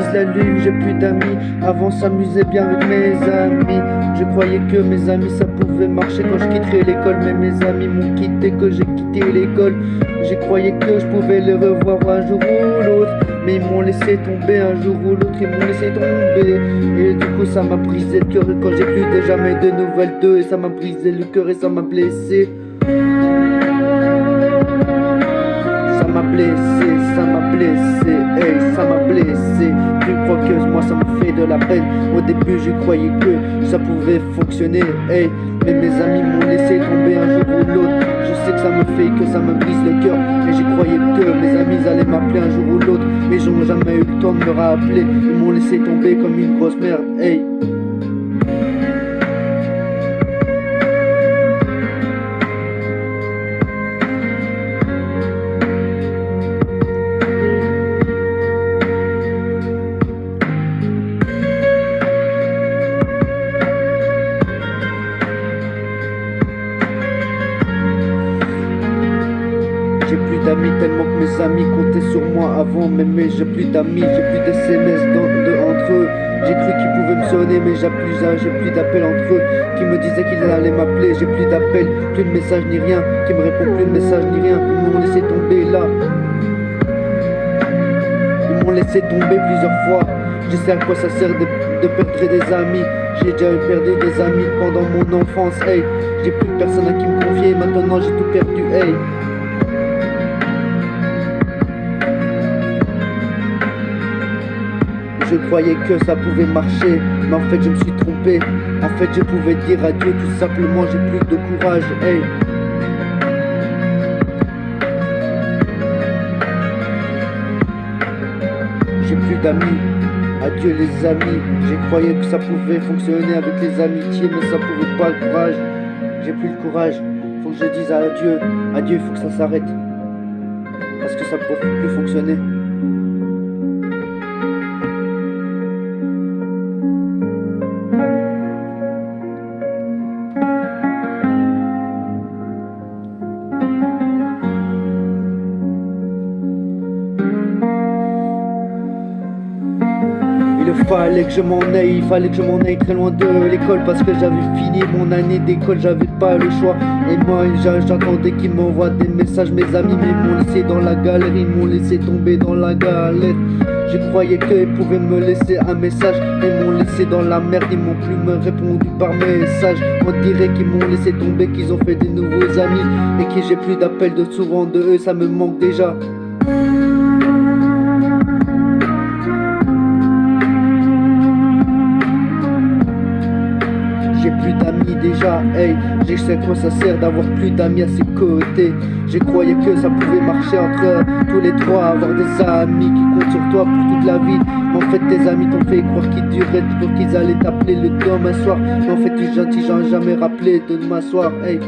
vise la lune, j'ai plus d'amis. Avant s'amuser bien avec mes amis. Je croyais que mes amis ça pouvait marcher quand je quitterais l'école. Mais mes amis m'ont quitté que j'ai quitté l'école. J'ai croyais que je pouvais les revoir un jour ou l'autre. Mais ils m'ont laissé tomber un jour ou l'autre, ils m'ont laissé tomber. Et du coup ça m'a brisé le cœur. Et quand j'ai plus jamais de nouvelles d'eux, et ça m'a brisé le cœur et ça m'a blessé. Ça m'a blessé, ça m'a blessé, hey, ça m'a blessé. Tu crois que moi ça me fait de la peine. Au début je croyais que ça pouvait fonctionner, hey. Mais mes amis m'ont laissé tomber un jour ou l'autre. Je sais que ça me fait, que ça me brise le cœur. Et j'y croyais que mes amis allaient m'appeler un jour ou l'autre. Mais ils n'ont jamais eu le temps de me rappeler. Ils m'ont laissé tomber comme une grosse merde, hey. J'ai plus d'amis tellement que mes amis comptaient sur moi avant. Mais j'ai plus d'amis, j'ai plus d'SMS entre eux. J'ai cru qu'ils pouvaient me sonner mais j'ai plus d'appels entre eux. Qui me disaient qu'ils allaient m'appeler. J'ai plus d'appels, plus de messages ni rien. Qui me répondent plus de messages ni rien. Ils m'ont laissé tomber là. Ils m'ont laissé tomber plusieurs fois. Je sais à quoi ça sert de perdre des amis. J'ai déjà perdu des amis pendant mon enfance, hey. J'ai plus personne à qui me confier, maintenant j'ai tout perdu, hey. Je croyais que ça pouvait marcher, mais en fait je me suis trompé. En fait je pouvais dire adieu tout simplement, j'ai plus de courage, hey. J'ai plus d'amis, adieu les amis. J'ai croyais que ça pouvait fonctionner avec les amitiés, mais ça pouvait pas, le courage. J'ai plus le courage, faut que je dise adieu. Adieu, il faut que ça s'arrête. Parce que ça ne peut plus fonctionner. Il fallait que je m'en aille, il fallait que je m'en aille très loin de l'école. Parce que j'avais fini mon année d'école, j'avais pas le choix. Et moi j'attendais qu'ils m'envoient des messages. Mes amis mais ils m'ont laissé dans la galère, ils m'ont laissé tomber dans la galère. Je croyais qu'ils pouvaient me laisser un message. Ils m'ont laissé dans la merde, ils m'ont plus me répondu par message. On dirait qu'ils m'ont laissé tomber, qu'ils ont fait des nouveaux amis. Et que j'ai plus d'appels de souvent de eux, ça me manque déjà. J'ai plus d'amis déjà, hey. Je sais à quoi ça sert d'avoir plus d'amis à ses côtés. Je croyais que ça pouvait marcher entre tous les trois. Avoir des amis qui comptent sur toi pour toute la vie. Mais en fait tes amis t'ont fait croire qu'ils duraient toujours, qu'ils allaient t'appeler le demain soir. Mais en fait tu gentil, j'en ai jamais rappelé de demain soir, hey.